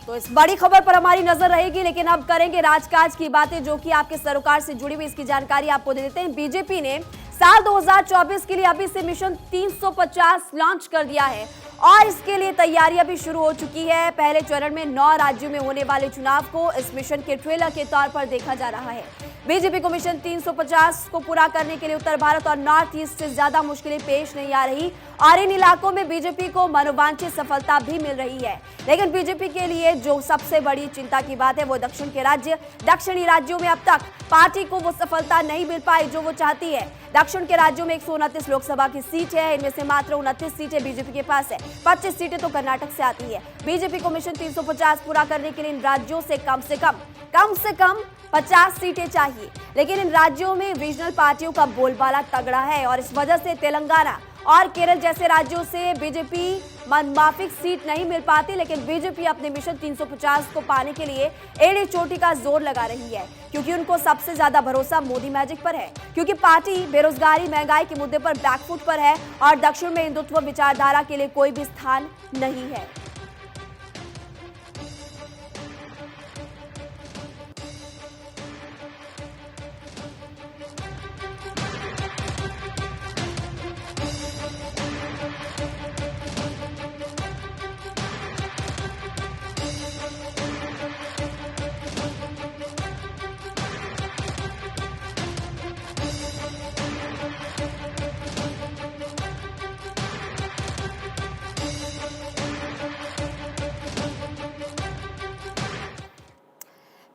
तो इस बड़ी खबर पर हमारी नजर रहेगी, लेकिन अब करेंगे राजकाज की बातें जो कि आपके सरोकार से जुड़ी हुई। इसकी जानकारी आपको दे देते हैं। बीजेपी ने साल 2024 के लिए अभी से मिशन 350 लॉन्च कर दिया है और इसके लिए तैयारियां भी शुरू हो चुकी है। पहले चरण में 9 राज्यों में होने वाले चुनाव को इस मिशन के ट्रेलर के तौर पर देखा जा रहा है। बीजेपी को मिशन 350 को पूरा करने के लिए उत्तर भारत और नॉर्थ ईस्ट से ज्यादा मुश्किलें पेश नहीं आ रही और इन इलाकों में बीजेपी को मनोवांछित सफलता भी मिल रही है। लेकिन बीजेपी के लिए जो सबसे बड़ी चिंता की बात है वो दक्षिणी राज्यों में अब तक पार्टी को वो सफलता नहीं मिल पाई जो वो चाहती है। दक्षिण के राज्यों में 129 लोकसभा की सीट है, इनमें से मात्र 29 सीटें बीजेपी के पास है, 25 सीटें तो कर्नाटक से आती है। बीजेपी को मिशन 350 पूरा करने के लिए इन राज्यों से कम से कम 50 सीटें चाहिए, लेकिन इन राज्यों में रीजनल पार्टियों का बोलबाला तगड़ा है और इस वजह से तेलंगाना और केरल जैसे राज्यों से बीजेपी मनमाफिक सीट नहीं मिल पाती। लेकिन बीजेपी अपने मिशन 350 को पाने के लिए एड़ी चोटी का जोर लगा रही है, क्योंकि उनको सबसे ज्यादा भरोसा मोदी मैजिक पर है, क्योंकि पार्टी बेरोजगारी महंगाई के मुद्दे पर बैकफुट पर है और दक्षिण में हिंदुत्व विचारधारा के लिए कोई भी स्थान नहीं है।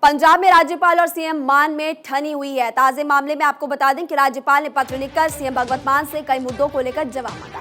पंजाब में राज्यपाल और सीएम मान में ठनी हुई है। ताजे मामले में आपको बता दें कि राज्यपाल ने पत्र लिखकर सीएम भगवत मान से कई मुद्दों को लेकर जवाब मांगा।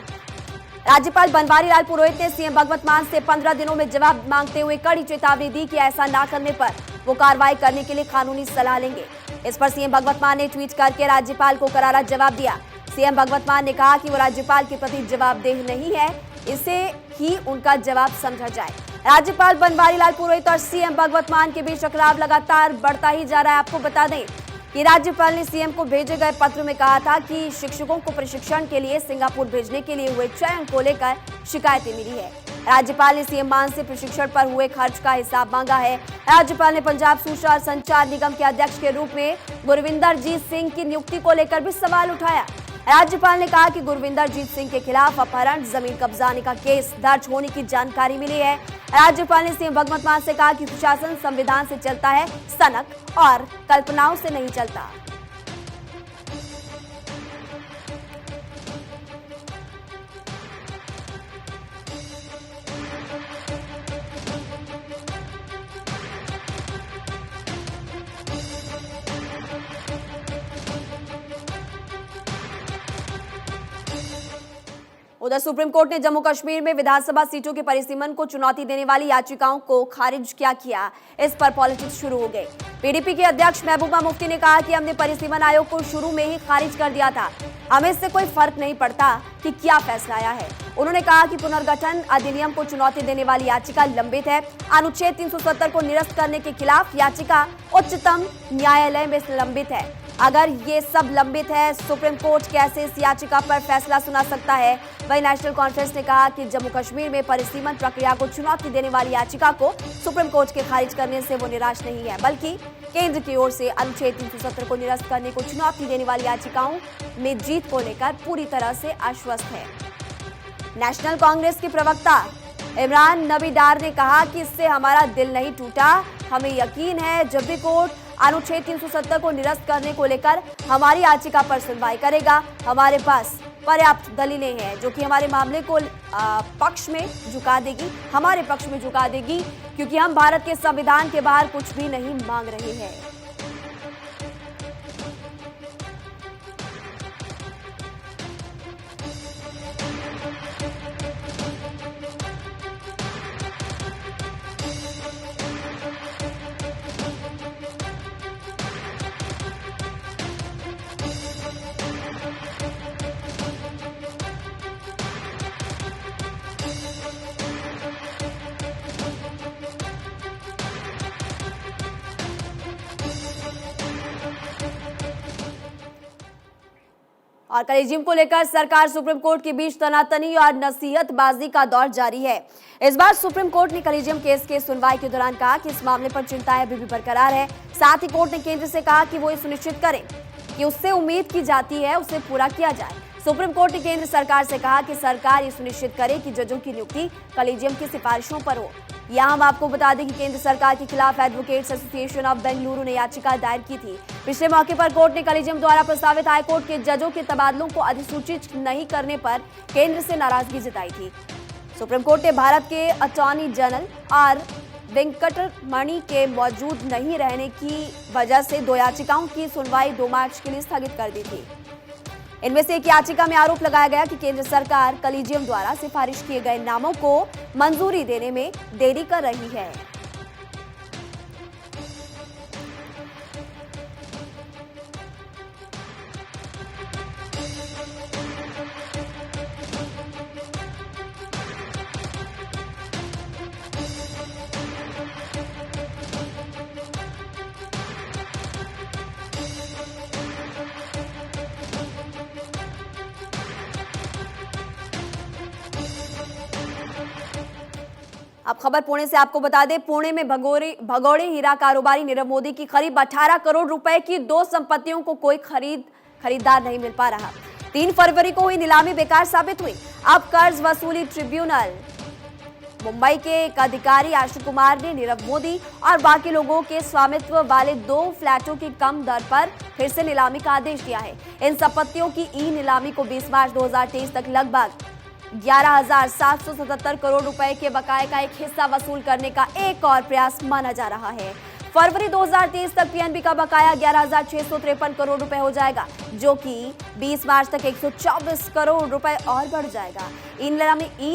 राज्यपाल बनवारी लाल पुरोहित ने सीएम भगवत मान से 15 दिनों में जवाब मांगते हुए कड़ी चेतावनी दी कि ऐसा ना करने पर वो कार्रवाई करने के लिए कानूनी सलाह लेंगे। इस पर सीएम भगवत मान ने ट्वीट करके राज्यपाल को करारा जवाब दिया। सीएम भगवत मान ने कहा कि वो राज्यपाल के प्रति जवाबदेह नहीं है, इसे ही उनका जवाब समझा जाए। राज्यपाल बनवारी लाल पुरोहित और सीएम भगवत मान के बीच टकराव लगातार बढ़ता ही जा रहा है। आपको बता दें कि राज्यपाल ने सीएम को भेजे गए पत्र में कहा था कि शिक्षकों को प्रशिक्षण के लिए सिंगापुर भेजने के लिए हुए चयन को लेकर शिकायतें मिली है। राज्यपाल ने सीएम मान से प्रशिक्षण पर हुए खर्च का हिसाब मांगा है। राज्यपाल ने पंजाब सूचना और संचार निगम के अध्यक्ष के रूप में गुरविंदर जीत सिंह की नियुक्ति को लेकर भी सवाल उठाया। राज्यपाल ने कहा कि गुरविंदर जीत सिंह के खिलाफ अपहरण, जमीन कब्जाने का केस दर्ज होने की जानकारी मिली है। राज्यपाल ने सीएम भगवत मान से कहा कि प्रशासन संविधान से चलता है, सनक और कल्पनाओं से नहीं चलता। उधर सुप्रीम कोर्ट ने जम्मू कश्मीर में विधानसभा सीटों के परिसीमन को चुनौती देने वाली याचिकाओं को खारिज किया। इस पर पॉलिटिक्स शुरू हो गई। पीडीपी के अध्यक्ष महबूबा मुफ्ती ने कहा कि हमने परिसीमन आयोग को शुरू में ही खारिज कर दिया था, हमें इससे कोई फर्क नहीं पड़ता कि क्या फैसला आया है। उन्होंने कहा कि पुनर्गठन अधिनियम को चुनौती देने वाली याचिका लंबित है। अनुच्छेद 370 को निरस्त करने के खिलाफ याचिका उच्चतम न्यायालय में लंबित है। अगर ये सब लंबित है, सुप्रीम कोर्ट कैसे इस याचिका पर फैसला सुना सकता है। वहीं नेशनल कॉन्फ्रेंस ने कहा कि जम्मू कश्मीर में परिसीमन प्रक्रिया को चुनौती देने वाली याचिका को सुप्रीम कोर्ट के खारिज करने से वो निराश नहीं है, बल्कि केंद्र की ओर से अनुच्छेद 370 को निरस्त करने को चुनौती देने वाली याचिकाओं में जीत को लेकर पूरी तरह से आश्वस्त है। नेशनल कांग्रेस के प्रवक्ता इमरान नबी डार ने कहा कि इससे हमारा दिल नहीं टूटा, हमें यकीन है जब भी कोर्ट अनुच्छेद 370 को निरस्त करने को लेकर हमारी याचिका पर सुनवाई करेगा, हमारे पास पर्याप्त दलीलें हैं जो कि हमारे मामले को पक्ष में झुका देगी, हमारे पक्ष में झुका देगी, क्योंकि हम भारत के संविधान के बाहर कुछ भी नहीं मांग रहे हैं। और कल जिम को लेकर सरकार सुप्रीम कोर्ट के बीच तनातनी और नसीहतबाजी का दौर जारी है। इस बार सुप्रीम कोर्ट ने कॉलेजियम केस के सुनवाई के दौरान कहा कि इस मामले पर चिंताएं अभी भी बरकरार है। साथ ही कोर्ट ने केंद्र से कहा कि वो ये सुनिश्चित करें कि उससे उम्मीद की जाती है उसे पूरा किया जाए। सुप्रीम कोर्ट ने केंद्र सरकार से कहा कि सरकार ये सुनिश्चित करे कि जजों की नियुक्ति कॉलेजियम की सिफारिशों पर हो। यहाँ हम आपको बता दें कि केंद्र सरकार के खिलाफ एडवोकेट्स एसोसिएशन ऑफ बेंगलुरु ने याचिका दायर की थी। पिछले मौके पर कोर्ट ने कॉलेजियम द्वारा प्रस्तावित हाईकोर्ट के जजों के तबादलों को अधिसूचित नहीं करने पर केंद्र से नाराजगी जताई थी। सुप्रीम कोर्ट ने भारत के अटॉर्नी जनरल आर वेंकटरमणि के मौजूद नहीं रहने की वजह से 2 याचिकाओं की सुनवाई 2 मार्च के लिए स्थगित कर दी थी। इनमें से एक याचिका में आरोप लगाया गया कि केंद्र सरकार कॉलेजियम द्वारा सिफारिश किए गए नामों को मंजूरी देने में देरी कर रही है। अब खबर पुणे से आपको बता दें, पुणे में भगोड़े हीरा कारोबारी नीरव मोदी की करीब 18 करोड़ रुपए की 2 संपत्तियों को कोई खरीदार नहीं मिल पा रहा। 3 फरवरी को हुई नीलामी बेकार साबित हुई। अब कर्ज वसूली ट्रिब्यूनल मुंबई के एक अधिकारी आशु कुमार ने नीरव मोदी और बाकी लोगों के स्वामित्व वाले 2 फ्लैटों की कम दर पर फिर से नीलामी का आदेश दिया है। इन संपत्तियों की ई नीलामी को 20 मार्च 2023 तक लगभग 11,777 करोड़ रुपए के बकाये का एक हिस्सा वसूल करने का एक और प्रयास माना जा रहा है। फरवरी 2023 तक पीएनबी का बकाया 11,653 करोड़ रुपए हो जाएगा, जो कि 20 मार्च तक 124 करोड़ रुपए और बढ़ जाएगा। ई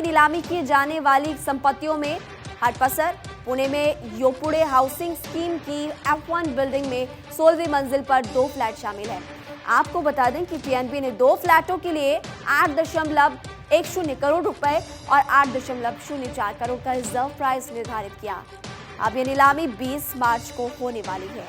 नीलामी की जाने वाली संपत्तियों में हटपसर, पुणे में योपुड़े हाउसिंग स्कीम की F1 बिल्डिंग में 16वीं मंजिल पर 2 फ्लैट शामिल है। आपको बता दें कि पीएनबी ने 2 फ्लैटों के लिए 8.10 करोड़ रुपए और 8.04 करोड़ का रिजर्व प्राइस निर्धारित किया। अब ये नीलामी 20 मार्च को होने वाली है।